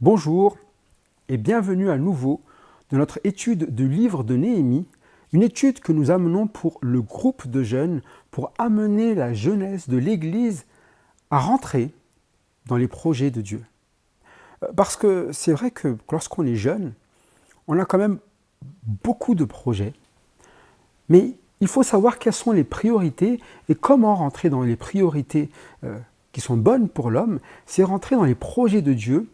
Bonjour et bienvenue à nouveau dans notre étude du livre de Néhémie, une étude que nous amenons pour le groupe de jeunes, pour amener la jeunesse de l'Église à rentrer dans les projets de Dieu. Parce que c'est vrai que lorsqu'on est jeune, on a quand même beaucoup de projets, mais il faut savoir quelles sont les priorités et comment rentrer dans les priorités qui sont bonnes pour l'homme, c'est rentrer dans les projets de Dieu.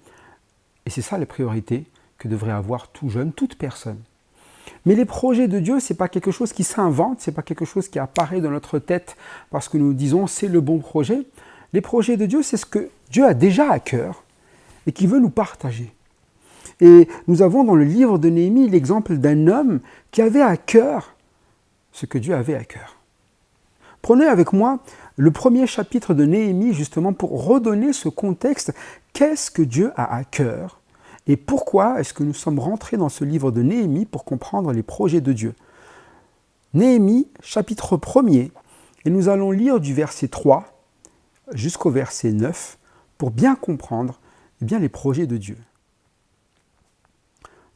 Et c'est ça les priorités que devrait avoir tout jeune, toute personne. Mais les projets de Dieu, ce n'est pas quelque chose qui s'invente, ce n'est pas quelque chose qui apparaît dans notre tête parce que nous disons c'est le bon projet. Les projets de Dieu, c'est ce que Dieu a déjà à cœur et qui veut nous partager. Et nous avons dans le livre de Néhémie l'exemple d'un homme qui avait à cœur ce que Dieu avait à cœur. Prenez avec moi le premier chapitre de Néhémie justement pour redonner ce contexte. Qu'est-ce que Dieu a à cœur et pourquoi est-ce que nous sommes rentrés dans ce livre de Néhémie pour comprendre les projets de Dieu? Néhémie, chapitre 1er, et nous allons lire du verset 3 jusqu'au verset 9 pour bien comprendre les projets de Dieu.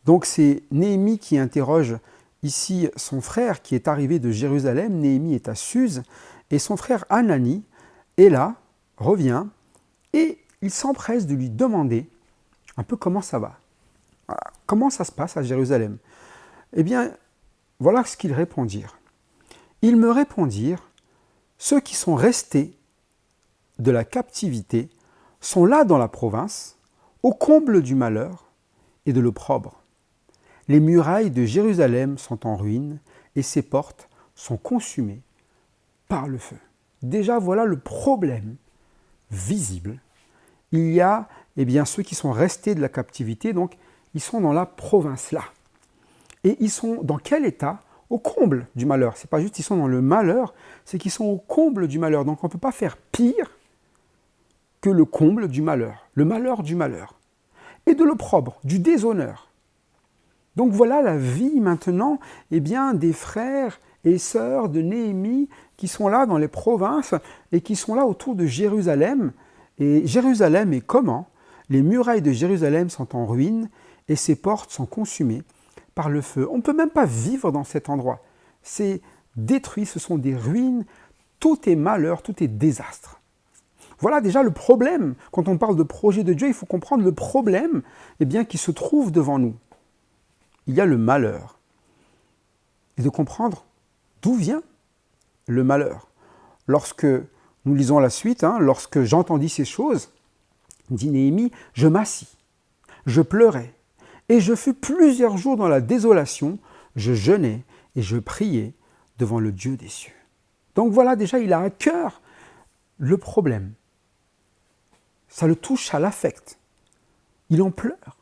Donc c'est Néhémie qui interroge ici son frère qui est arrivé de Jérusalem. Néhémie est à Suse et son frère Hanani est là, revient, et il s'empresse de lui demander un peu comment ça va. Voilà. Comment ça se passe à Jérusalem? Eh bien, voilà ce qu'ils répondirent. Ils me répondirent, ceux qui sont restés de la captivité sont là dans la province, au comble du malheur et de l'opprobre. Les murailles de Jérusalem sont en ruine et ses portes sont consumées par le feu. Déjà, voilà le problème visible. Il y a ceux qui sont restés de la captivité, donc ils sont dans la province là. Et ils sont dans quel état? Au comble du malheur. Ce n'est pas juste qu'ils sont dans le malheur, c'est qu'ils sont au comble du malheur. Donc on ne peut pas faire pire que le comble du malheur, le malheur du malheur. Et de l'opprobre, du déshonneur. Donc voilà la vie maintenant des frères et sœurs de Néhémie qui sont là dans les provinces et qui sont là autour de Jérusalem. Et Jérusalem est comment? Les murailles de Jérusalem sont en ruine et ses portes sont consumées par le feu. On ne peut même pas vivre dans cet endroit. C'est détruit, ce sont des ruines, tout est malheur, tout est désastre. Voilà déjà le problème. Quand on parle de projet de Dieu, il faut comprendre le problème qui se trouve devant nous. Il y a le malheur. Et de comprendre d'où vient le malheur. Lorsque nous lisons la suite, lorsque j'entendis ces choses, dit Néhémie, je m'assis, je pleurais, et je fus plusieurs jours dans la désolation, je jeûnais et je priais devant le Dieu des cieux. Donc voilà, déjà, il a à cœur le problème. Ça le touche à l'affect. Il en pleure.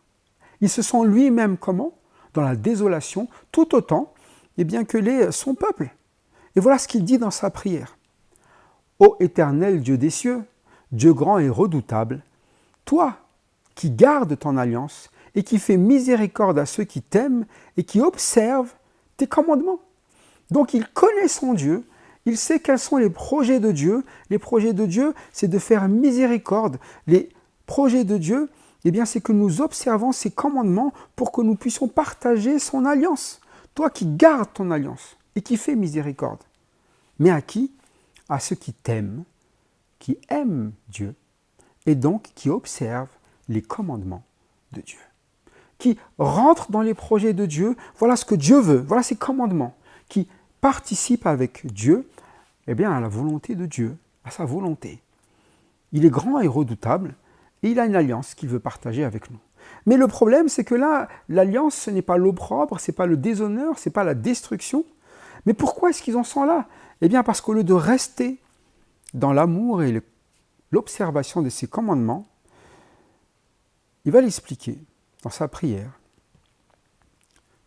Il se sent lui-même comment? Dans la désolation, tout autant que son peuple. Et voilà ce qu'il dit dans sa prière. Ô éternel Dieu des cieux, Dieu grand et redoutable, toi qui gardes ton alliance et qui fais miséricorde à ceux qui t'aiment et qui observent tes commandements. Donc il connaît son Dieu, il sait quels sont les projets de Dieu. Les projets de Dieu, c'est de faire miséricorde. Les projets de Dieu, c'est que nous observons ses commandements pour que nous puissions partager son alliance. Toi qui gardes ton alliance et qui fais miséricorde. Mais à qui? À ceux qui t'aiment, qui aiment Dieu, et donc qui observent les commandements de Dieu. Qui rentrent dans les projets de Dieu, voilà ce que Dieu veut, voilà ses commandements, qui participent avec Dieu à la volonté de Dieu, à sa volonté. Il est grand et redoutable, et il a une alliance qu'il veut partager avec nous. Mais le problème, c'est que là, l'alliance, ce n'est pas l'opprobre, ce n'est pas le déshonneur, ce n'est pas la destruction. Mais pourquoi est-ce qu'ils en sont là? Parce qu'au lieu de rester dans l'amour et l'observation de ses commandements, il va l'expliquer dans sa prière.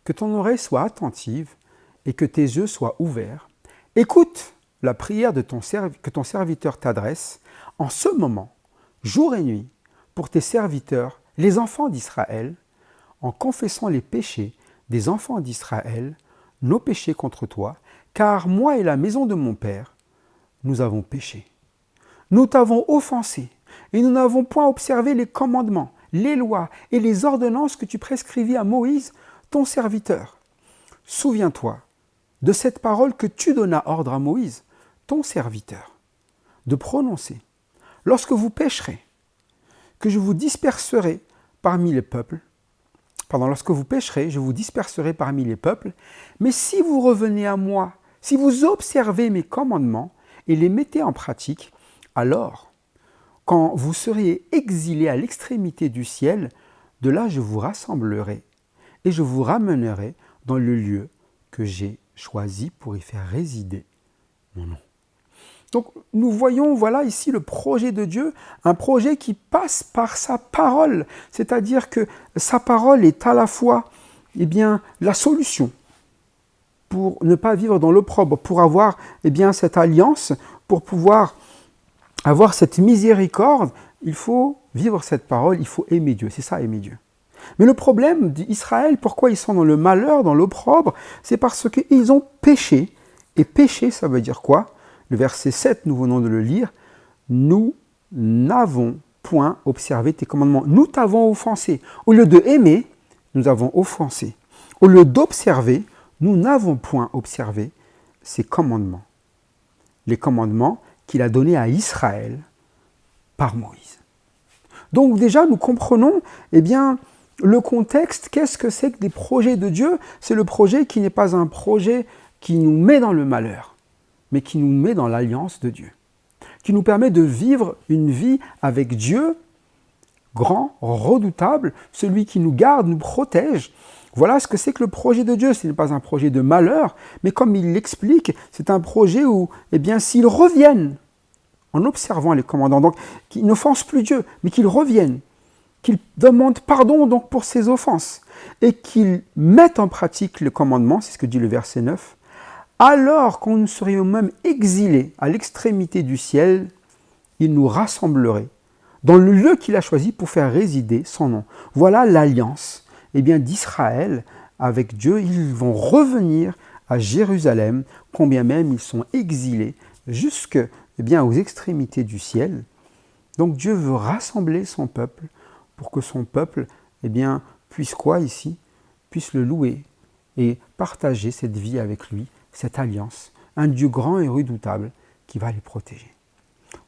Que ton oreille soit attentive et que tes yeux soient ouverts. Écoute la prière que ton serviteur t'adresse en ce moment, jour et nuit, pour tes serviteurs, les enfants d'Israël, en confessant les péchés des enfants d'Israël, nos péchés contre toi, car moi et la maison de mon Père, nous avons péché. Nous t'avons offensé, et nous n'avons point observé les commandements, les lois et les ordonnances que tu prescrivis à Moïse, ton serviteur. Souviens-toi de cette parole que tu donnas ordre à Moïse, ton serviteur, de prononcer. Lorsque vous pécherez, que je vous disperserai parmi les peuples, lorsque vous pécherez, je vous disperserai parmi les peuples, mais si vous revenez à moi, si vous observez mes commandements et les mettez en pratique, alors, quand vous seriez exilés à l'extrémité du ciel, de là je vous rassemblerai et je vous ramènerai dans le lieu que j'ai choisi pour y faire résider mon nom. Donc nous voyons, voilà ici le projet de Dieu, un projet qui passe par sa parole, c'est-à-dire que sa parole est à la fois la solution pour ne pas vivre dans l'opprobre, pour avoir cette alliance, pour pouvoir avoir cette miséricorde, il faut vivre cette parole, il faut aimer Dieu, c'est ça aimer Dieu. Mais le problème d'Israël, pourquoi ils sont dans le malheur, dans l'opprobre, c'est parce qu'ils ont péché. Et péché, ça veut dire quoi? Le verset 7, nous venons de le lire. Nous n'avons point observé tes commandements. Nous t'avons offensé. Au lieu de aimer, nous avons offensé. Au lieu d'observer, nous n'avons point observé ces commandements. Les commandements qu'il a donnés à Israël par Moïse. Donc déjà, nous comprenons, le contexte, qu'est-ce que c'est que des projets de Dieu? C'est le projet qui n'est pas un projet qui nous met dans le malheur, mais qui nous met dans l'alliance de Dieu, qui nous permet de vivre une vie avec Dieu, grand, redoutable, celui qui nous garde, nous protège. Voilà ce que c'est que le projet de Dieu. Ce n'est pas un projet de malheur, mais comme il l'explique, c'est un projet où, s'ils reviennent en observant les commandements, donc qu'ils n'offensent plus Dieu, mais qu'ils reviennent, qu'ils demandent pardon donc pour ses offenses, et qu'ils mettent en pratique le commandement, c'est ce que dit le verset 9, alors quand nous serions même exilés à l'extrémité du ciel, il nous rassemblerait dans le lieu qu'il a choisi pour faire résider son nom. Voilà l'alliance d'Israël avec Dieu. Ils vont revenir à Jérusalem, combien même ils sont exilés jusque aux extrémités du ciel. Donc Dieu veut rassembler son peuple pour que son peuple puisse quoi ici? Puisse le louer et partager cette vie avec lui, cette alliance, un Dieu grand et redoutable qui va les protéger.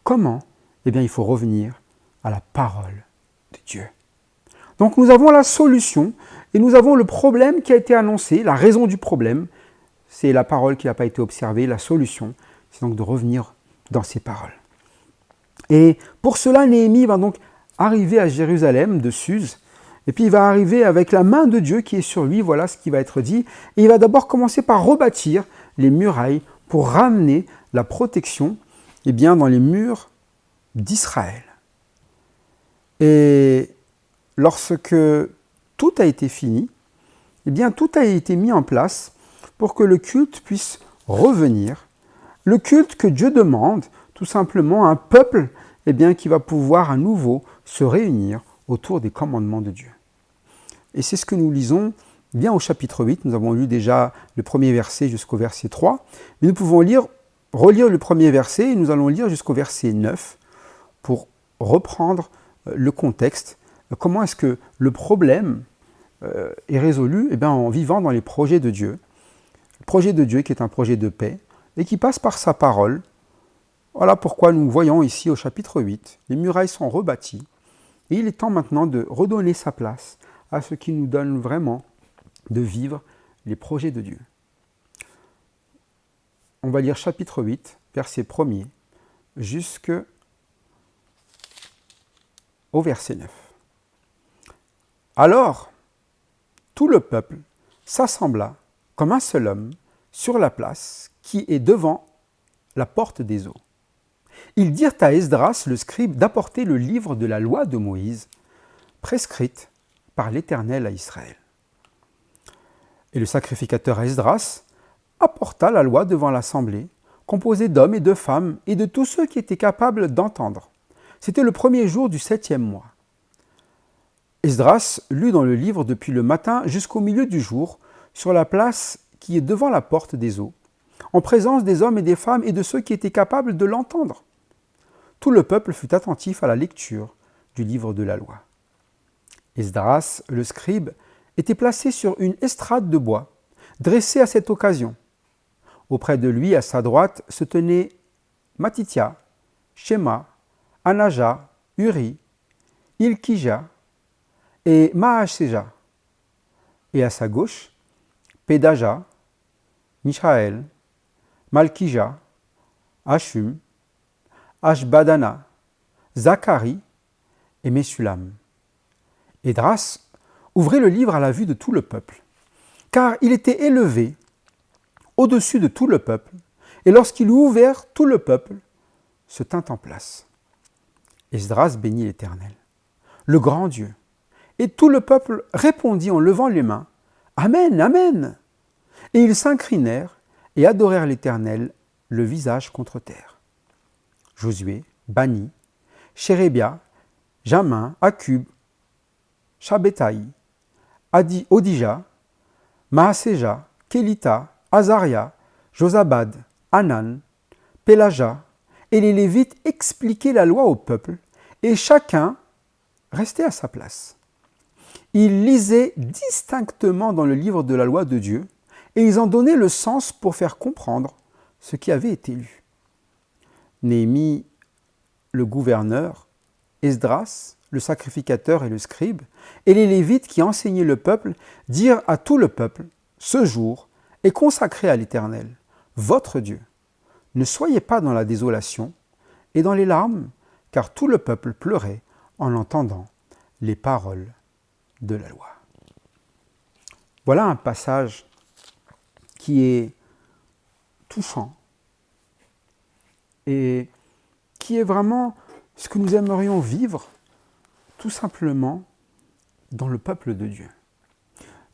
Comment? Il faut revenir à la parole de Dieu. Donc nous avons la solution et nous avons le problème qui a été annoncé, la raison du problème, c'est la parole qui n'a pas été observée, la solution, c'est donc de revenir dans ces paroles. Et pour cela, Néhémie va donc arriver à Jérusalem de Suse, et puis il va arriver avec la main de Dieu qui est sur lui, voilà ce qui va être dit, et il va d'abord commencer par rebâtir les murailles pour ramener la protection dans les murs d'Israël. Et lorsque tout a été fini, tout a été mis en place pour que le culte puisse revenir. Le culte que Dieu demande, tout simplement, à un peuple qui va pouvoir à nouveau se réunir autour des commandements de Dieu. Et c'est ce que nous lisons au chapitre 8. Nous avons lu déjà le premier verset jusqu'au verset 3. Mais nous pouvons relire le premier verset et nous allons lire jusqu'au verset 9 pour reprendre le contexte. Comment est-ce que le problème est résolu? En vivant dans les projets de Dieu. Le projet de Dieu qui est un projet de paix et qui passe par sa parole. Voilà pourquoi nous voyons ici au chapitre 8, les murailles sont rebâties et il est temps maintenant de redonner sa place à ce qui nous donne vraiment de vivre les projets de Dieu. On va lire chapitre 8, verset 1er, jusqu'au verset 9. Alors, tout le peuple s'assembla comme un seul homme sur la place qui est devant la porte des eaux. Ils dirent à Esdras, le scribe, d'apporter le livre de la loi de Moïse, prescrite par l'Éternel à Israël. Et le sacrificateur Esdras apporta la loi devant l'assemblée, composée d'hommes et de femmes et de tous ceux qui étaient capables d'entendre. C'était le premier jour du 7e mois. Esdras lut dans le livre depuis le matin jusqu'au milieu du jour, sur la place qui est devant la porte des eaux, en présence des hommes et des femmes et de ceux qui étaient capables de l'entendre. Tout le peuple fut attentif à la lecture du livre de la loi. Esdras, le scribe, était placé sur une estrade de bois, dressée à cette occasion. Auprès de lui, à sa droite, se tenaient Matithia, Shema, Anaja, Uri, Ilkija et Maaseja. Et à sa gauche, Pédaja, Michaël, Malkija, Hashum, Ashbadana, Zacharie et Meshulam. Esdras ouvrit le livre à la vue de tout le peuple, car il était élevé au-dessus de tout le peuple, et lorsqu'il eut ouvert, tout le peuple se tint en place. Esdras bénit l'Éternel, le grand Dieu, et tout le peuple répondit en levant les mains, « Amen, Amen !» Et ils s'inclinèrent et adorèrent l'Éternel, le visage contre terre. Josué, Bani, Chérébia, Jamin, Akub, Shabbethai, Odija, Maaseja, Kélita, Azaria, Josabad, Hanan, Pélaja, et les Lévites expliquaient la loi au peuple, et chacun restait à sa place. Ils lisaient distinctement dans le livre de la loi de Dieu, et ils en donnaient le sens pour faire comprendre ce qui avait été lu. Néhémie, le gouverneur, Esdras, le sacrificateur et le scribe, et les Lévites qui enseignaient le peuple, dirent à tout le peuple, « Ce jour est consacré à l'Éternel, votre Dieu. Ne soyez pas dans la désolation et dans les larmes, car tout le peuple pleurait en entendant les paroles de la loi. » Voilà un passage qui est touchant et qui est vraiment ce que nous aimerions vivre tout simplement dans le peuple de Dieu.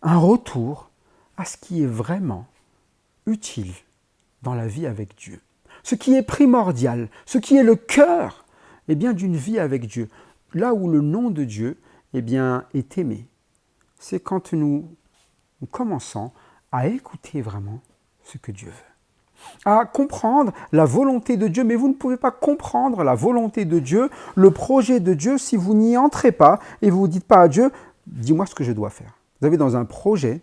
Un retour à ce qui est vraiment utile dans la vie avec Dieu. Ce qui est primordial, ce qui est le cœur d'une vie avec Dieu. Là où le nom de Dieu est aimé. C'est quand nous commençons à écouter vraiment ce que Dieu veut. À comprendre la volonté de Dieu, mais vous ne pouvez pas comprendre la volonté de Dieu, le projet de Dieu, si vous n'y entrez pas et vous ne dites pas à Dieu, dis-moi ce que je dois faire. Vous avez dans un projet,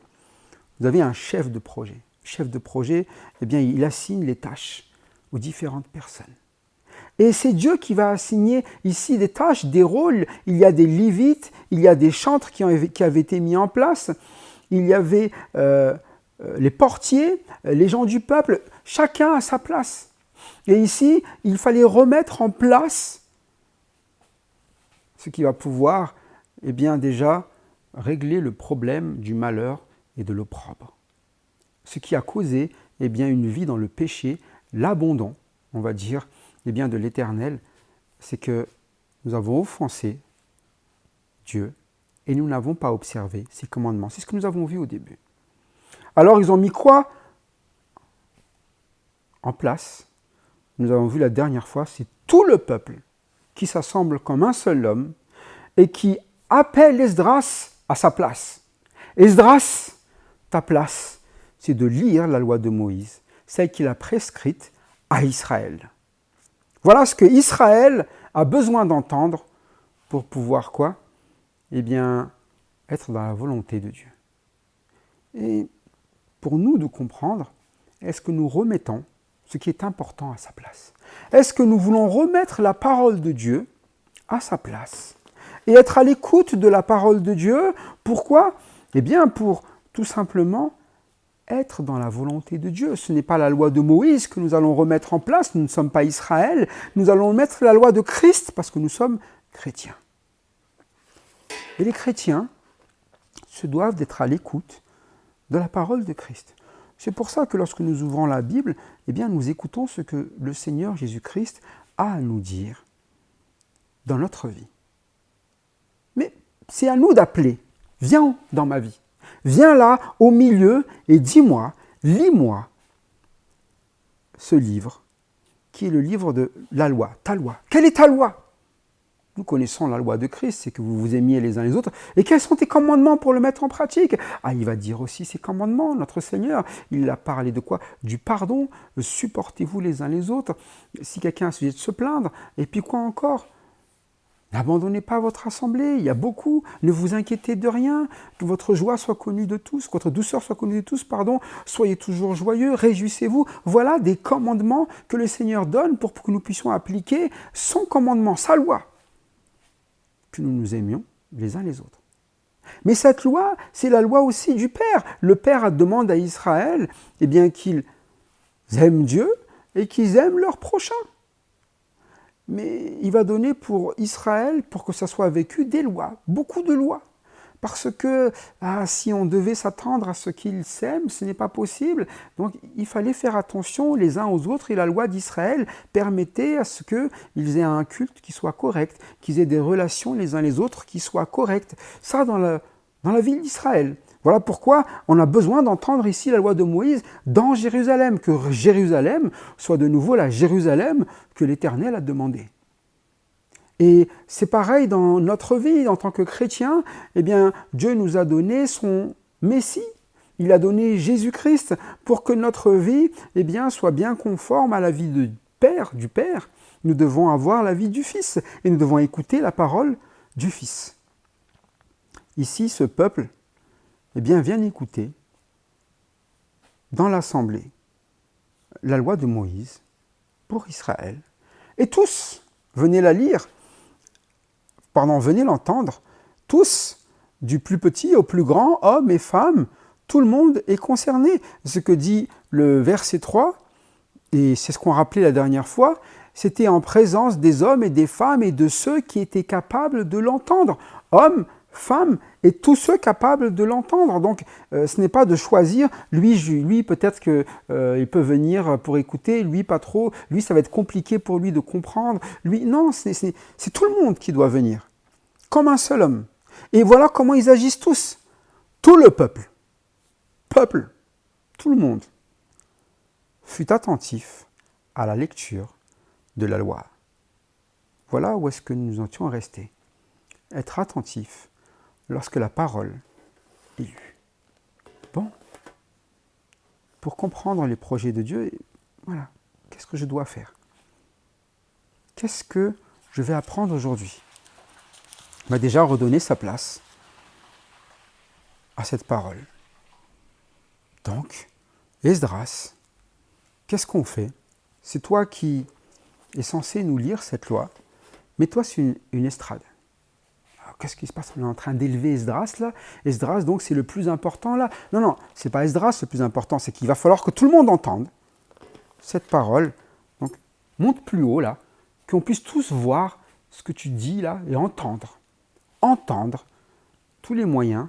vous avez un chef de projet. Le chef de projet, il assigne les tâches aux différentes personnes. Et c'est Dieu qui va assigner ici des tâches, des rôles. Il y a des Lévites, il y a des chantres qui avaient été mis en place, il y avait les portiers, les gens du peuple, chacun à sa place. Et ici, il fallait remettre en place ce qui va pouvoir déjà régler le problème du malheur et de l'opprobre. Ce qui a causé une vie dans le péché, l'abandon, on va dire, de l'Éternel, c'est que nous avons offensé Dieu et nous n'avons pas observé ses commandements. C'est ce que nous avons vu au début. Alors ils ont mis quoi en place? Nous avons vu la dernière fois, c'est tout le peuple qui s'assemble comme un seul homme et qui appelle Esdras à sa place. Esdras, ta place, c'est de lire la loi de Moïse, celle qu'il a prescrite à Israël. Voilà ce que Israël a besoin d'entendre pour pouvoir quoi? Être dans la volonté de Dieu. Et pour nous de comprendre, est-ce que nous remettons ce qui est important à sa place? Est-ce que nous voulons remettre la parole de Dieu à sa place? Et être à l'écoute de la parole de Dieu, pourquoi? Pour tout simplement être dans la volonté de Dieu. Ce n'est pas la loi de Moïse que nous allons remettre en place, nous ne sommes pas Israël, nous allons mettre la loi de Christ parce que nous sommes chrétiens. Et les chrétiens se doivent d'être à l'écoute de la parole de Christ. C'est pour ça que lorsque nous ouvrons la Bible, nous écoutons ce que le Seigneur Jésus-Christ a à nous dire dans notre vie. Mais c'est à nous d'appeler. Viens dans ma vie. Viens là, au milieu, et dis-moi, lis-moi ce livre, qui est le livre de la loi, ta loi. Quelle est ta loi? Nous connaissons la loi de Christ, c'est que vous vous aimiez les uns les autres. Et quels sont tes commandements pour le mettre en pratique? Il va dire aussi ses commandements, notre Seigneur. Il a parlé de quoi? Du pardon, supportez-vous les uns les autres. Si quelqu'un a sujet de se plaindre, et puis quoi encore? N'abandonnez pas votre assemblée, il y a beaucoup, ne vous inquiétez de rien, que votre joie soit connue de tous, que votre douceur soit connue de tous, soyez toujours joyeux, réjouissez-vous. Voilà des commandements que le Seigneur donne pour que nous puissions appliquer son commandement, sa loi, que nous nous aimions les uns les autres. Mais cette loi, c'est la loi aussi du Père. Le Père demande à Israël qu'ils aiment Dieu et qu'ils aiment leur prochain. Mais il va donner pour Israël, pour que ça soit vécu, des lois, beaucoup de lois. Parce que si on devait s'attendre à ce qu'ils s'aiment, ce n'est pas possible. Donc il fallait faire attention les uns aux autres et la loi d'Israël permettait à ce qu'ils aient un culte qui soit correct, qu'ils aient des relations les uns les autres qui soient correctes. Ça dans la ville d'Israël. Voilà pourquoi on a besoin d'entendre ici la loi de Moïse dans Jérusalem, que Jérusalem soit de nouveau la Jérusalem que l'Éternel a demandé. Et c'est pareil dans notre vie, en tant que chrétien, Dieu nous a donné son Messie. Il a donné Jésus-Christ pour que notre vie soit bien conforme à la vie du Père. Nous devons avoir la vie du Fils et nous devons écouter la parole du Fils. Ici, ce peuple vient écouter dans l'assemblée la loi de Moïse pour Israël. Et tous, venez l'entendre, tous, du plus petit au plus grand, hommes et femmes, tout le monde est concerné. Ce que dit le verset 3, et c'est ce qu'on rappelait la dernière fois, c'était en présence des hommes et des femmes et de ceux qui étaient capables de l'entendre. Hommes, femmes et tous ceux capables de l'entendre. Donc ce n'est pas de choisir, lui peut-être qu'il peut venir pour écouter, lui pas trop, lui ça va être compliqué pour lui de comprendre, non, c'est tout le monde qui doit venir, comme un seul homme. Et voilà comment ils agissent tous, tout le peuple, tout le monde, fut attentif à la lecture de la loi. Voilà où est-ce que nous en étions restés. Être attentif lorsque la parole est lue. Bon, pour comprendre les projets de Dieu, voilà, qu'est-ce que je dois faire? Qu'est-ce que je vais apprendre aujourd'hui? On va déjà redonner sa place à cette parole. Donc, Esdras, qu'est-ce qu'on fait? C'est toi qui es censé nous lire cette loi, mais toi c'est une estrade. Qu'est-ce qui se passe? On est en train d'élever Esdras là. Esdras, donc, c'est le plus important là. Non, c'est pas Esdras le plus important, c'est qu'il va falloir que tout le monde entende cette parole. Donc, monte plus haut là, qu'on puisse tous voir ce que tu dis là et entendre. Entendre. Tous les moyens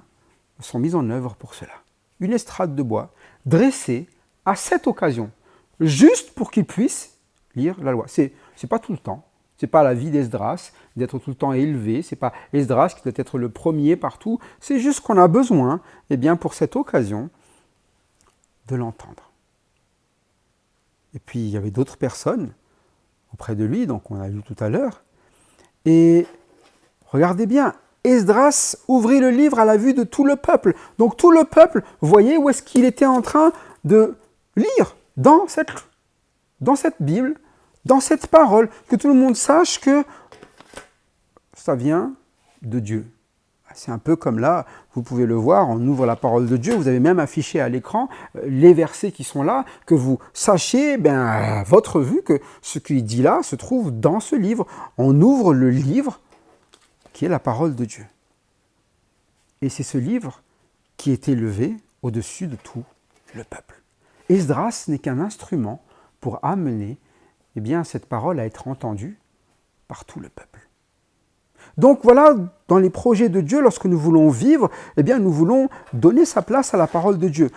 sont mis en œuvre pour cela. Une estrade de bois dressée à cette occasion, juste pour qu'ils puissent lire la loi. C'est pas tout le temps. Ce n'est pas la vie d'Esdras d'être tout le temps élevé, ce n'est pas Esdras qui doit être le premier partout, c'est juste qu'on a besoin, pour cette occasion, de l'entendre. Et puis il y avait d'autres personnes auprès de lui, donc on a lu tout à l'heure, et regardez bien, Esdras ouvrit le livre à la vue de tout le peuple. Donc tout le peuple voyait où est-ce qu'il était en train de lire dans cette Bible, dans cette parole, que tout le monde sache que ça vient de Dieu. C'est un peu comme là, vous pouvez le voir, on ouvre la parole de Dieu, vous avez même affiché à l'écran les versets qui sont là, que vous sachiez à votre vue que ce qu'il dit là se trouve dans ce livre. On ouvre le livre qui est la parole de Dieu. Et c'est ce livre qui est élevé au-dessus de tout le peuple. Esdras n'est qu'un instrument pour amener cette parole à être entendue par tout le peuple. Donc voilà, dans les projets de Dieu, lorsque nous voulons vivre, nous voulons donner sa place à la parole de Dieu.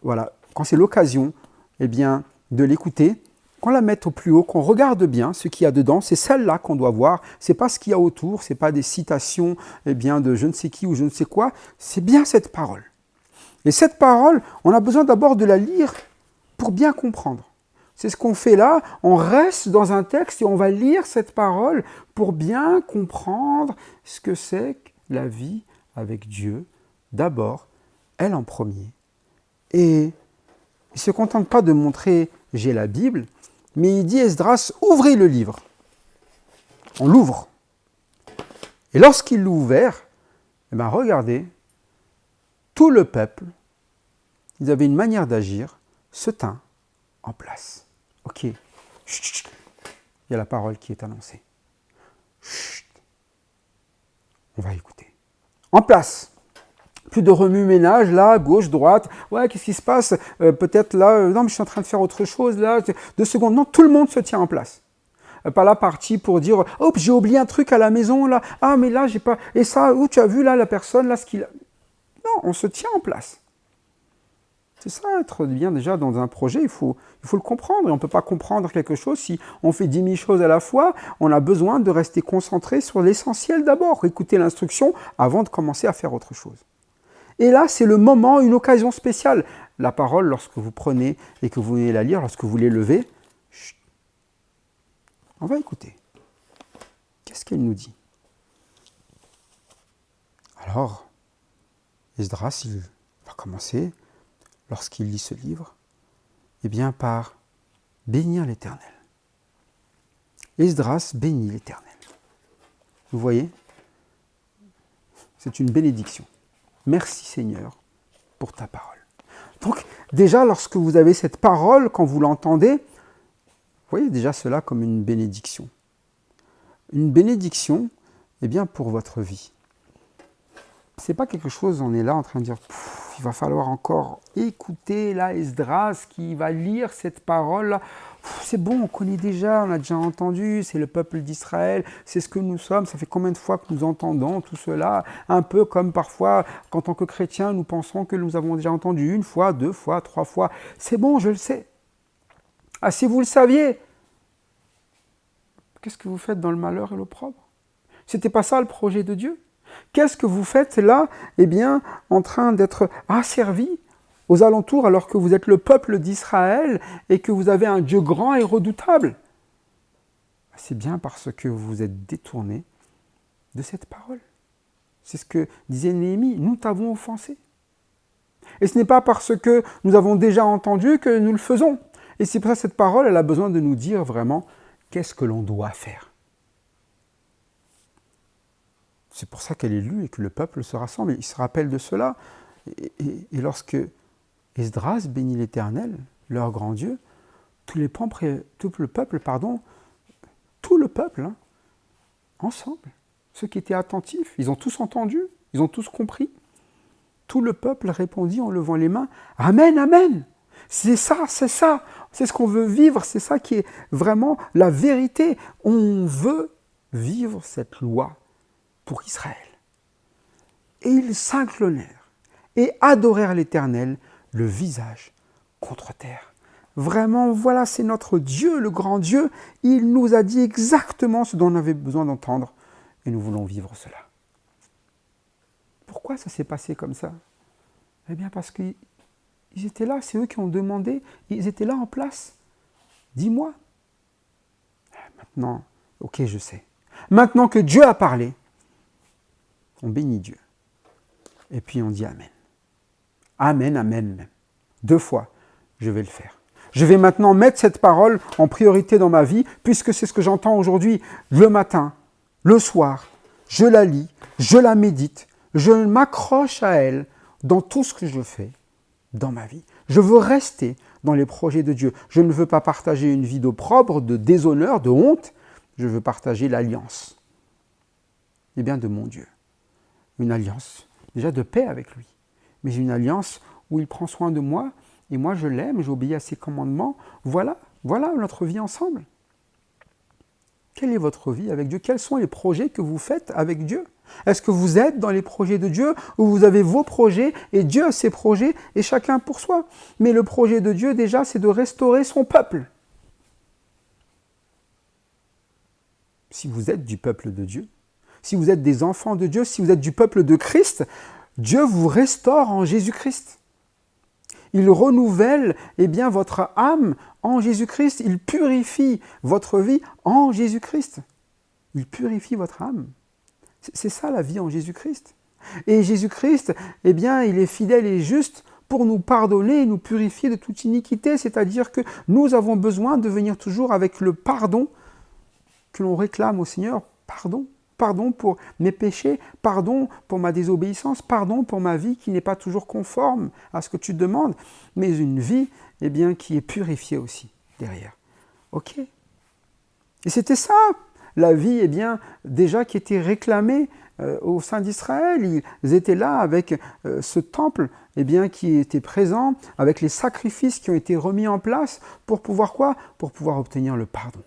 Voilà, quand c'est l'occasion de l'écouter, qu'on la mette au plus haut, qu'on regarde bien ce qu'il y a dedans, c'est celle-là qu'on doit voir, c'est pas ce qu'il y a autour, c'est pas des citations de je ne sais qui ou je ne sais quoi, c'est bien cette parole. Et cette parole, on a besoin d'abord de la lire pour bien comprendre. C'est ce qu'on fait là, on reste dans un texte et on va lire cette parole pour bien comprendre ce que c'est que la vie avec Dieu, d'abord, elle en premier. Et il ne se contente pas de montrer « j'ai la Bible », mais il dit Esdras, ouvrez le livre. On l'ouvre. Et lorsqu'il l'a ouvert, eh bien, regardez, tout le peuple, ils avaient une manière d'agir, se tint en place. Ok, chut, chut. Il y a la parole qui est annoncée. Chut. On va écouter. En place. Plus de remue-ménage, là, gauche, droite. Ouais, qu'est-ce qui se passe? Peut-être là, non, mais je suis en train de faire autre chose, là. 2 secondes. Non, tout le monde se tient en place. Pas la partie pour dire, oh, j'ai oublié un truc à la maison, là. Ah, mais là, j'ai pas. Et ça, où tu as vu, là, la personne, là, ce qu'il a. Non, on se tient en place. C'est ça, être bien déjà dans un projet, il faut le comprendre. Et on ne peut pas comprendre quelque chose si on fait 10 000 choses à la fois. On a besoin de rester concentré sur l'essentiel d'abord, écouter l'instruction avant de commencer à faire autre chose. Et là, c'est le moment, une occasion spéciale. La parole, lorsque vous prenez et que vous venez la lire, lorsque vous l'élevez, on va écouter. Qu'est-ce qu'elle nous dit? Alors, Esdras, il va commencer, lorsqu'il lit ce livre, eh bien par bénir l'Éternel. Esdras bénit l'Éternel. Vous voyez? C'est une bénédiction. Merci Seigneur pour ta parole. Donc déjà, lorsque vous avez cette parole, quand vous l'entendez, vous voyez déjà cela comme une bénédiction. Une bénédiction, eh bien, pour votre vie. C'est pas quelque chose, on est là en train de dire, il va falloir encore écouter là Esdras qui va lire cette parole-là. C'est bon, on connaît déjà, on a déjà entendu, c'est le peuple d'Israël, c'est ce que nous sommes, ça fait combien de fois que nous entendons tout cela, un peu comme parfois, qu'en tant que chrétiens, nous pensons que nous avons déjà entendu 1 fois, 2 fois, 3 fois. C'est bon, je le sais. Ah, si vous le saviez, qu'est-ce que vous faites dans le malheur et l'opprobre? C'était pas ça le projet de Dieu? Qu'est-ce que vous faites là, eh bien, en train d'être asservis aux alentours alors que vous êtes le peuple d'Israël et que vous avez un Dieu grand et redoutable? C'est bien parce que vous vous êtes détournés de cette parole. C'est ce que disait Néhémie, nous t'avons offensé. Et ce n'est pas parce que nous avons déjà entendu que nous le faisons. Et c'est pour ça que cette parole, elle a besoin de nous dire vraiment qu'est-ce que l'on doit faire. C'est pour ça qu'elle est lue et que le peuple se rassemble. Il se rappelle de cela. Et lorsque Esdras bénit l'Éternel, leur grand Dieu, tout le peuple, ensemble, ceux qui étaient attentifs, ils ont tous entendu, ils ont tous compris. Tout le peuple répondit en levant les mains, « Amen, Amen !» C'est ça, c'est ce qu'on veut vivre, c'est ça qui est vraiment la vérité. On veut vivre cette loi pour Israël. Et ils s'inclinèrent et adorèrent l'Éternel, le visage contre terre. Vraiment, voilà, c'est notre Dieu, le grand Dieu. Il nous a dit exactement ce dont on avait besoin d'entendre et nous voulons vivre cela. Pourquoi ça s'est passé comme ça? Eh bien parce qu'ils étaient là, c'est eux qui ont demandé, ils étaient là en place. Dis-moi. Maintenant, ok, je sais. Maintenant que Dieu a parlé, on bénit Dieu. Et puis on dit Amen. Amen, Amen même. 2 fois, je vais le faire. Je vais maintenant mettre cette parole en priorité dans ma vie, puisque c'est ce que j'entends aujourd'hui, le matin, le soir. Je la lis, je la médite, je m'accroche à elle dans tout ce que je fais dans ma vie. Je veux rester dans les projets de Dieu. Je ne veux pas partager une vie d'opprobre, de déshonneur, de honte. Je veux partager l'alliance, eh bien, de mon Dieu. Une alliance, déjà de paix avec lui, mais une alliance où il prend soin de moi, et moi je l'aime, j'obéis à ses commandements. Voilà notre vie ensemble. Quelle est votre vie avec Dieu? Quels sont les projets que vous faites avec Dieu? Est-ce que vous êtes dans les projets de Dieu, ou vous avez vos projets, et Dieu a ses projets, et chacun pour soi? Mais le projet de Dieu, déjà, c'est de restaurer son peuple. Si vous êtes du peuple de Dieu, si vous êtes des enfants de Dieu, si vous êtes du peuple de Christ, Dieu vous restaure en Jésus-Christ. Il renouvelle bien, votre âme en Jésus-Christ. Il purifie votre vie en Jésus-Christ. Il purifie votre âme. C'est ça la vie en Jésus-Christ. Et Jésus-Christ, bien, il est fidèle et juste pour nous pardonner et nous purifier de toute iniquité. C'est-à-dire que nous avons besoin de venir toujours avec le pardon que l'on réclame au Seigneur. Pardon. pardon pour mes péchés, pardon pour ma désobéissance, pardon pour ma vie qui n'est pas toujours conforme à ce que tu demandes, mais une vie qui est purifiée aussi derrière. Ok. Et c'était ça, la vie déjà qui était réclamée au sein d'Israël. Ils étaient là avec ce temple qui était présent, avec les sacrifices qui ont été remis en place pour pouvoir quoi? Pour pouvoir obtenir le pardon.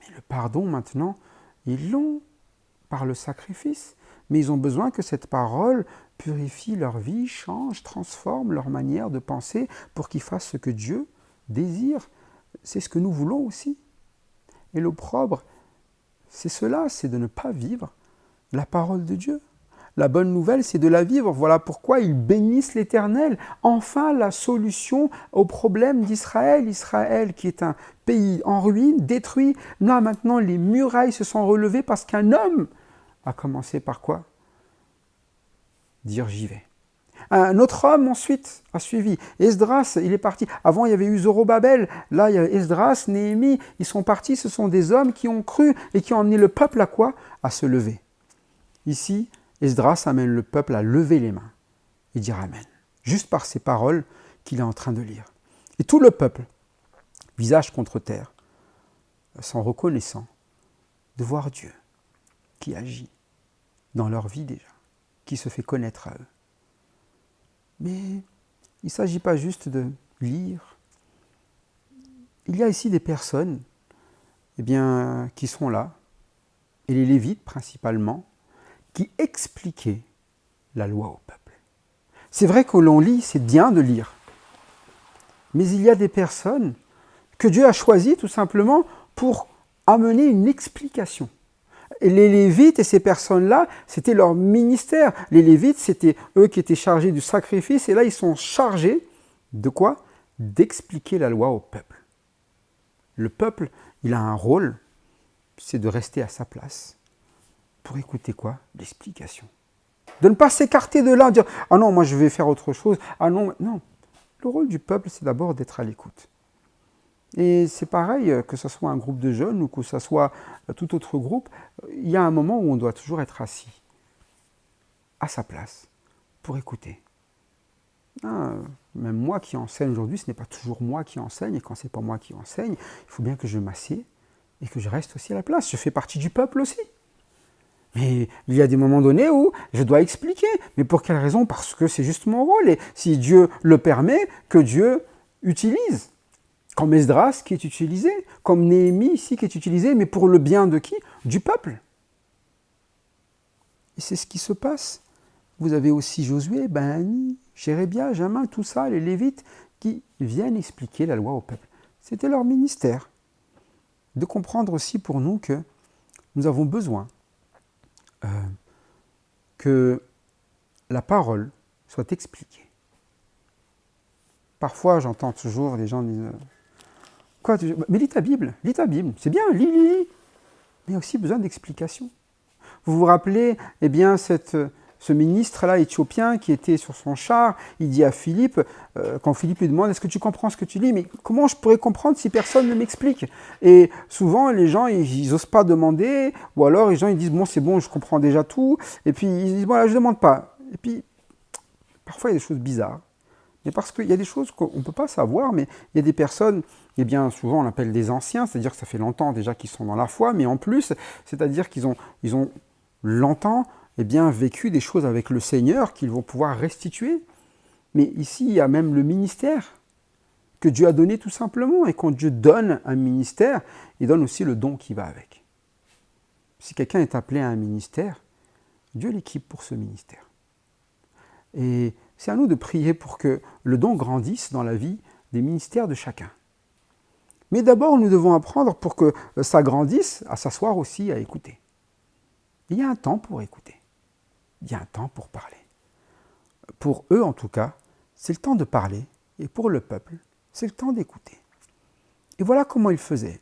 Mais le pardon maintenant, ils l'ont par le sacrifice, mais ils ont besoin que cette parole purifie leur vie, change, transforme leur manière de penser pour qu'ils fassent ce que Dieu désire. C'est ce que nous voulons aussi. Et l'opprobre, c'est cela, c'est de ne pas vivre la parole de Dieu. La bonne nouvelle, c'est de la vivre. Voilà pourquoi ils bénissent l'Éternel. Enfin, la solution au problème d'Israël. Israël qui est un pays en ruine, détruit. Là, maintenant, les murailles se sont relevées parce qu'un homme a commencé par quoi? Dire j'y vais. Un autre homme ensuite a suivi. Esdras, il est parti. Avant, il y avait eu Zorobabel. Là, il y a Esdras, Néhémie. Ils sont partis. Ce sont des hommes qui ont cru et qui ont amené le peuple à quoi? À se lever. Ici, Esdras amène le peuple à lever les mains et dire Amen. Juste par ces paroles qu'il est en train de lire. Et tout le peuple, visage contre terre, sont reconnaissants de voir Dieu qui agit dans leur vie déjà, qui se fait connaître à eux. Mais il ne s'agit pas juste de lire. Il y a ici des personnes qui sont là, et les Lévites principalement, qui expliquaient la loi au peuple. C'est vrai que l'on lit, c'est bien de lire, mais il y a des personnes que Dieu a choisies tout simplement pour amener une explication. Et les Lévites et ces personnes-là, c'était leur ministère. Les Lévites, c'était eux qui étaient chargés du sacrifice, et là, ils sont chargés de quoi? D'expliquer la loi au peuple. Le peuple, il a un rôle, c'est de rester à sa place pour écouter quoi? L'explication. De ne pas s'écarter de là, dire « Ah non, moi je vais faire autre chose. Ah non, non. » Le rôle du peuple, c'est d'abord d'être à l'écoute. Et c'est pareil, que ce soit un groupe de jeunes ou que ce soit tout autre groupe, il y a un moment où on doit toujours être assis, à sa place, pour écouter. Même moi qui enseigne aujourd'hui, ce n'est pas toujours moi qui enseigne, et quand ce n'est pas moi qui enseigne, il faut bien que je m'assieds et que je reste aussi à la place. Je fais partie du peuple aussi. Mais il y a des moments donnés où je dois expliquer. Mais pour quelle raison? Parce que c'est juste mon rôle. Et si Dieu le permet, que Dieu utilise. Comme Esdras qui est utilisé, comme Néhémie ici qui est utilisé, mais pour le bien de qui? Du peuple. Et c'est ce qui se passe. Vous avez aussi Josué, Bani, Chérébia, Jamin, tout ça, les Lévites, qui viennent expliquer la loi au peuple. C'était leur ministère. De comprendre aussi pour nous que nous avons besoin que la parole soit expliquée. Parfois, j'entends toujours des gens dire « Quoi, mais lis ta Bible, c'est bien, lis. » Mais il y a aussi besoin d'explications. Vous vous rappelez, ce ministre-là éthiopien qui était sur son char, il dit à Philippe, quand Philippe lui demande « Est-ce que tu comprends ce que tu lis ?» Mais comment je pourrais comprendre si personne ne m'explique? Et souvent, les gens, ils n'osent pas demander, ou alors les gens, ils disent « Bon, c'est bon, je comprends déjà tout. » Et puis, ils disent « Bon, là, je ne demande pas. » Et puis, parfois, il y a des choses bizarres. Mais parce qu'il y a des choses qu'on ne peut pas savoir, mais il y a des personnes, souvent on l'appelle des anciens, c'est-à-dire que ça fait longtemps déjà qu'ils sont dans la foi, mais en plus, c'est-à-dire qu'ils ont longtemps vécu des choses avec le Seigneur qu'ils vont pouvoir restituer. Mais ici, il y a même le ministère que Dieu a donné tout simplement. Et quand Dieu donne un ministère, il donne aussi le don qui va avec. Si quelqu'un est appelé à un ministère, Dieu l'équipe pour ce ministère. Et c'est à nous de prier pour que le don grandisse dans la vie des ministères de chacun. Mais d'abord, nous devons apprendre pour que ça grandisse, à s'asseoir aussi, à écouter. Il y a un temps pour écouter. Il y a un temps pour parler. Pour eux, en tout cas, c'est le temps de parler. Et pour le peuple, c'est le temps d'écouter. Et voilà comment ils faisaient.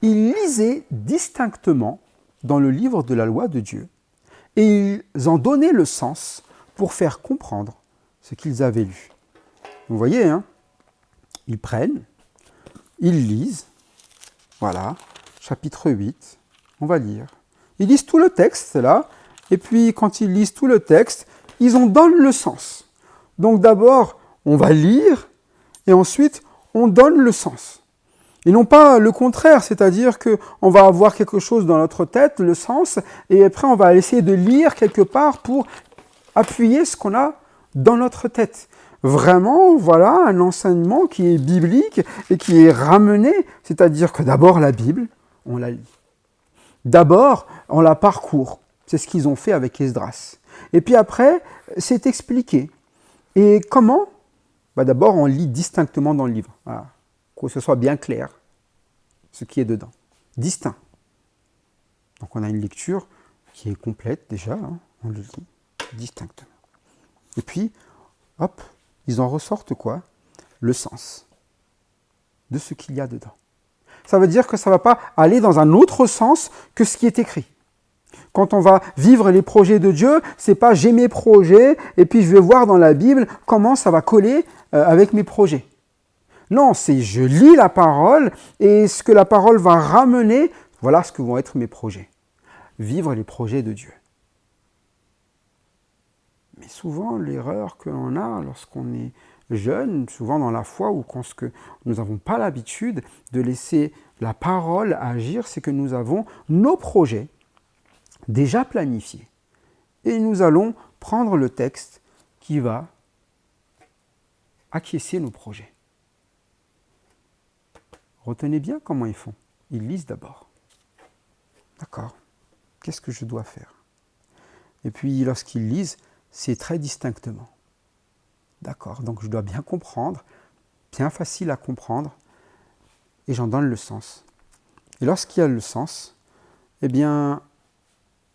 Ils lisaient distinctement dans le livre de la loi de Dieu. Et ils en donnaient le sens pour faire comprendre ce qu'ils avaient lu. Vous voyez, ils prennent, ils lisent, voilà, chapitre 8, on va lire. Ils lisent tout le texte, là, et puis quand ils lisent tout le texte, ils en donnent le sens. Donc d'abord, on va lire, et ensuite, on donne le sens. Et non pas le contraire, c'est-à-dire qu'on va avoir quelque chose dans notre tête, le sens, et après on va essayer de lire quelque part pour appuyer ce qu'on a dans notre tête. Vraiment, voilà un enseignement qui est biblique et qui est ramené, c'est-à-dire que d'abord la Bible, on la lit. D'abord, on la parcourt. C'est ce qu'ils ont fait avec Esdras. Et puis après, c'est expliqué. Et comment ? D'abord, on lit distinctement dans le livre. Voilà. Que ce soit bien clair, ce qui est dedans. Distinct. Donc on a une lecture qui est complète déjà, hein, on le lit distinctement. Et puis, hop, ils en ressortent quoi ? Le sens de ce qu'il y a dedans. Ça veut dire que ça ne va pas aller dans un autre sens que ce qui est écrit. Quand on va vivre les projets de Dieu, c'est pas j'ai mes projets et puis je vais voir dans la Bible comment ça va coller avec mes projets. Non, c'est je lis la parole et ce que la parole va ramener, voilà ce que vont être mes projets. Vivre les projets de Dieu. Mais souvent, l'erreur que l'on a lorsqu'on est jeune, souvent dans la foi ou quand nous n'avons pas l'habitude de laisser la parole agir, c'est que nous avons nos projets déjà planifiés. Et nous allons prendre le texte qui va acquiescer nos projets. Retenez bien comment ils font. Ils lisent d'abord. D'accord. Qu'est-ce que je dois faire ? Et puis, lorsqu'ils lisent, c'est très distinctement. D'accord. Donc, je dois bien comprendre, bien facile à comprendre, et j'en donne le sens. Et lorsqu'il y a le sens, eh bien,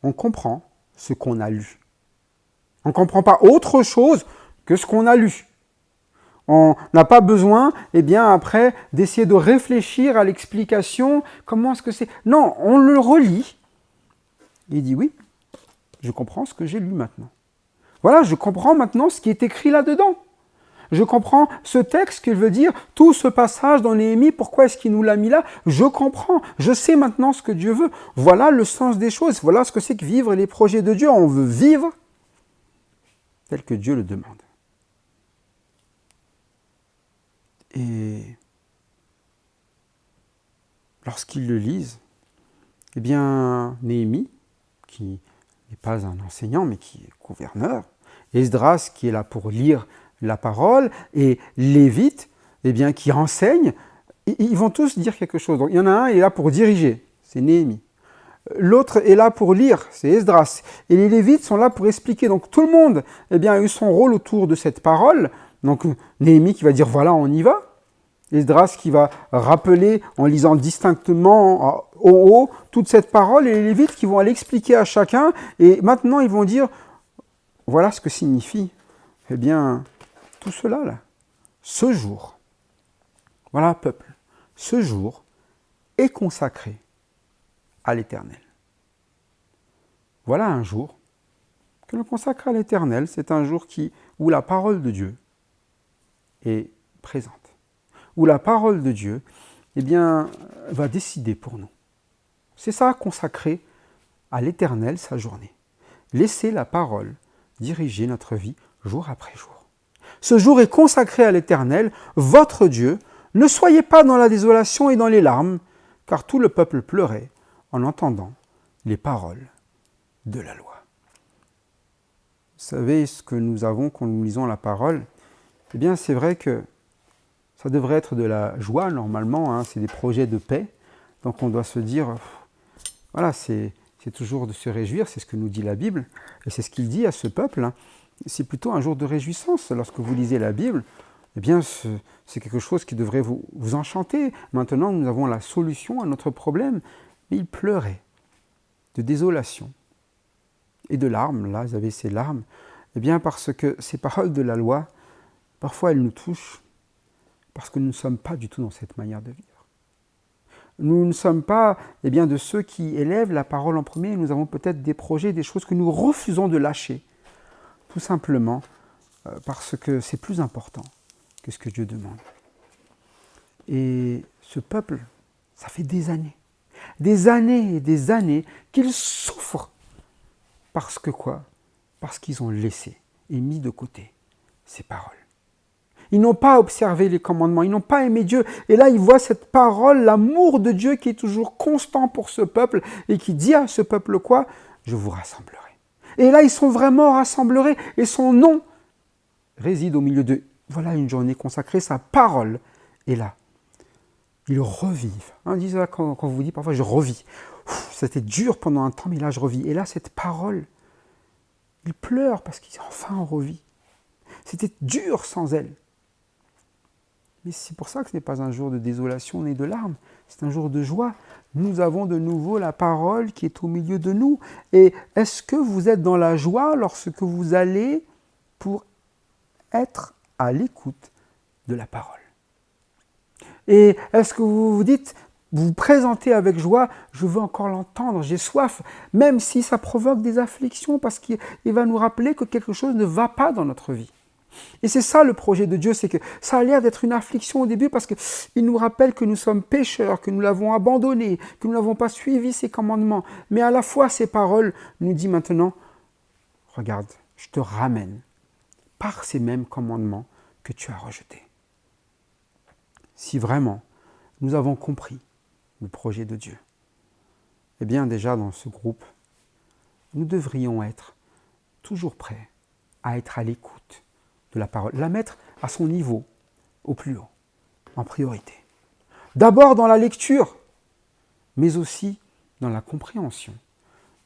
on comprend ce qu'on a lu. On ne comprend pas autre chose que ce qu'on a lu. On n'a pas besoin, eh bien, après, d'essayer de réfléchir à l'explication, comment est-ce que c'est... Non, on le relit. Il dit oui, je comprends ce que j'ai lu maintenant. Voilà, je comprends maintenant ce qui est écrit là-dedans. Je comprends ce texte qu'il veut dire, tout ce passage dans Néhémie, pourquoi est-ce qu'il nous l'a mis là ? Je comprends, je sais maintenant ce que Dieu veut. Voilà le sens des choses, voilà ce que c'est que vivre les projets de Dieu. On veut vivre tel que Dieu le demande. Et lorsqu'ils le lisent, eh bien, Néhémie, qui n'est pas un enseignant, mais qui est gouverneur, Esdras, qui est là pour lire la parole, et Lévite, eh bien, qui enseigne, ils vont tous dire quelque chose. Donc, il y en a un, il est là pour diriger, c'est Néhémie. L'autre est là pour lire, c'est Esdras. Et les Lévites sont là pour expliquer. Donc tout le monde eh bien, a eu son rôle autour de cette parole. Donc Néhémie qui va dire voilà, on y va. Esdras qui va rappeler en lisant distinctement au haut toute cette parole. Et les Lévites qui vont aller expliquer à chacun. Et maintenant ils vont dire voilà ce que signifie eh bien, tout cela là. Ce jour, voilà peuple, ce jour est consacré à l'Éternel. Voilà un jour que l'on consacre à l'Éternel. C'est un jour où la parole de Dieu est présente. Où la parole de Dieu eh bien, va décider pour nous. C'est ça, consacrer à l'Éternel sa journée. Laisser la parole diriger notre vie jour après jour. Ce jour est consacré à l'Éternel, votre Dieu. Ne soyez pas dans la désolation et dans les larmes, car tout le peuple pleurait en entendant les paroles de la loi. Vous savez ce que nous avons quand nous lisons la parole ? Eh bien, c'est vrai que ça devrait être de la joie normalement, hein, c'est des projets de paix. Donc on doit se dire, voilà, c'est toujours de se réjouir, c'est ce que nous dit la Bible, et c'est ce qu'il dit à ce peuple. Hein. C'est plutôt un jour de réjouissance. Lorsque vous lisez la Bible, eh bien, c'est quelque chose qui devrait vous enchanter. Maintenant, nous avons la solution à notre problème. Mais il pleurait de désolation et de larmes. Là, vous avez ces larmes. Eh bien, parce que ces paroles de la loi, parfois, elles nous touchent parce que nous ne sommes pas du tout dans cette manière de vivre. Nous ne sommes pas eh bien, de ceux qui élèvent la parole en premier. Nous avons peut-être des projets, des choses que nous refusons de lâcher. Tout simplement parce que c'est plus important que ce que Dieu demande. Et ce peuple Ça fait des années et des années qu'ils souffrent. Parce que quoi? Parce qu'ils ont laissé et mis de côté ces paroles. Ils n'ont pas observé les commandements, ils n'ont pas aimé Dieu. Et là, ils voient cette parole, l'amour de Dieu qui est toujours constant pour ce peuple et qui dit à ce peuple quoi? Je vous rassemblerai. Et là, ils sont vraiment rassemblés et son nom réside au milieu d'eux. Voilà une journée consacrée, sa parole est là. Ils revivent. Ils disent quand vous dit parfois je revis. C'était dur pendant un temps, mais là je revis. Et là, cette parole, ils pleurent parce qu'ils enfin on revit. C'était dur sans elle. Mais c'est pour ça que ce n'est pas un jour de désolation ni de larmes, c'est un jour de joie. Nous avons de nouveau la parole qui est au milieu de nous. Et est-ce que vous êtes dans la joie lorsque vous allez pour être à l'écoute de la parole? Et est-ce que vous vous dites, vous vous présentez avec joie, je veux encore l'entendre, j'ai soif, même si ça provoque des afflictions, parce qu'il va nous rappeler que quelque chose ne va pas dans notre vie. Et c'est ça le projet de Dieu, c'est que ça a l'air d'être une affliction au début parce qu'il nous rappelle que nous sommes pécheurs, que nous l'avons abandonné, que nous n'avons pas suivi ses commandements. Mais à la fois, ses paroles nous disent maintenant, regarde, je te ramène par ces mêmes commandements que tu as rejetés. Si vraiment nous avons compris le projet de Dieu, eh bien déjà dans ce groupe, nous devrions être toujours prêts à être à l'écoute de la parole, la mettre à son niveau, au plus haut, en priorité. D'abord dans la lecture, mais aussi dans la compréhension,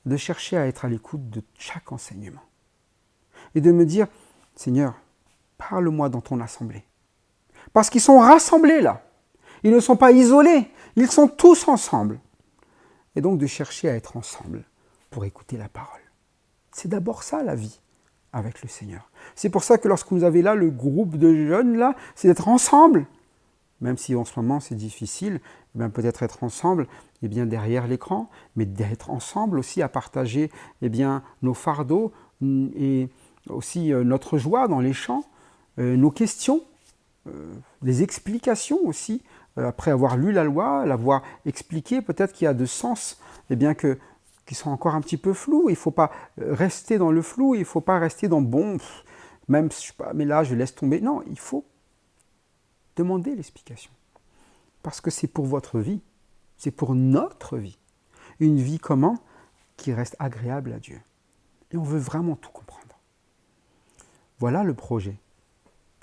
de chercher à être à l'écoute de chaque enseignement. Et de me dire, Seigneur, parle-moi dans ton assemblée. Parce qu'ils sont rassemblés là. Ils ne sont pas isolés, ils sont tous ensemble. Et donc de chercher à être ensemble pour écouter la parole. C'est d'abord ça la vie avec le Seigneur. C'est pour ça que lorsque vous avez là le groupe de jeunes, là, c'est d'être ensemble. Même si en ce moment c'est difficile, eh bien, peut-être être ensemble eh bien, derrière l'écran, mais d'être ensemble aussi à partager eh bien, nos fardeaux et aussi notre joie dans les chants, nos questions, les explications aussi, après avoir lu la loi, l'avoir expliqué, peut-être qu'il y a de sens eh bien, qui sont encore un petit peu flous. Il ne faut pas rester dans le flou, il ne faut pas rester dans bon, même je sais pas, mais là je laisse tomber. Non, il faut demander l'explication. Parce que c'est pour votre vie, c'est pour notre vie. Une vie comment? Qui reste agréable à Dieu. Et on veut vraiment tout comprendre. Voilà le projet.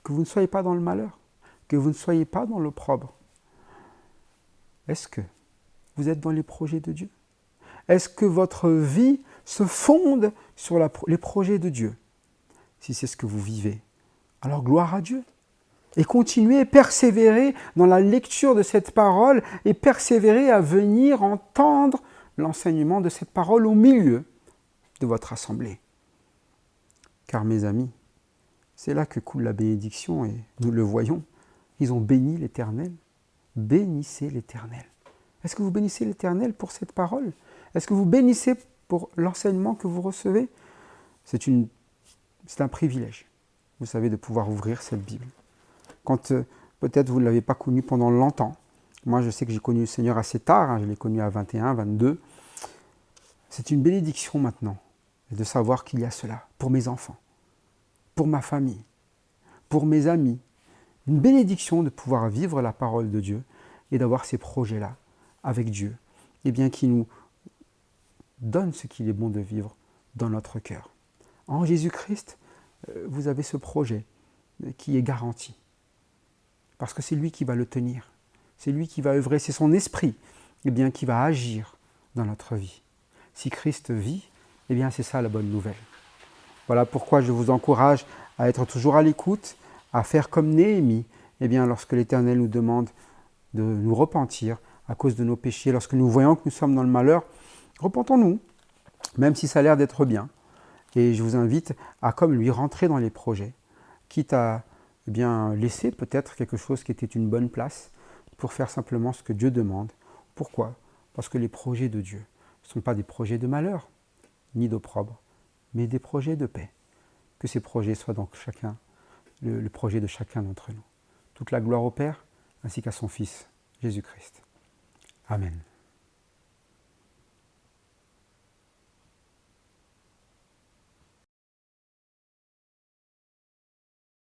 Que vous ne soyez pas dans le malheur, que vous ne soyez pas dans l'opprobre. Est-ce que vous êtes dans les projets de Dieu? Est-ce que votre vie se fonde sur les projets de Dieu? Si c'est ce que vous vivez, alors gloire à Dieu. Et continuez, persévérer dans la lecture de cette parole et persévérer à venir entendre l'enseignement de cette parole au milieu de votre assemblée. Car mes amis, c'est là que coule la bénédiction et nous le voyons. Ils ont béni l'Éternel. Bénissez l'Éternel. Est-ce que vous bénissez l'Éternel pour cette parole? Est-ce que vous bénissez pour l'enseignement que vous recevez? C'est un privilège, vous savez, de pouvoir ouvrir cette Bible. Quand peut-être vous ne l'avez pas connu pendant longtemps. Moi, je sais que j'ai connu le Seigneur assez tard, je l'ai connu à 21, 22. C'est une bénédiction maintenant de savoir qu'il y a cela pour mes enfants, pour ma famille, pour mes amis. Une bénédiction de pouvoir vivre la parole de Dieu et d'avoir ces projets-là avec Dieu, et bien qui nous donne ce qu'il est bon de vivre dans notre cœur. En Jésus-Christ, vous avez ce projet qui est garanti. Parce que c'est lui qui va le tenir. C'est lui qui va œuvrer, c'est son esprit eh bien, qui va agir dans notre vie. Si Christ vit, eh bien c'est ça la bonne nouvelle. Voilà pourquoi je vous encourage à être toujours à l'écoute, à faire comme Néhémie, eh bien, lorsque l'Éternel nous demande de nous repentir à cause de nos péchés, lorsque nous voyons que nous sommes dans le malheur, repentons-nous, même si ça a l'air d'être bien. Et je vous invite à, comme lui, rentrer dans les projets, quitte à eh bien, laisser peut-être quelque chose qui était une bonne place pour faire simplement ce que Dieu demande. Pourquoi? Parce que les projets de Dieu ne sont pas des projets de malheur, ni d'opprobre, mais des projets de paix. Que ces projets soient donc le projet de chacun d'entre nous. Toute la gloire au Père, ainsi qu'à son Fils, Jésus-Christ. Amen.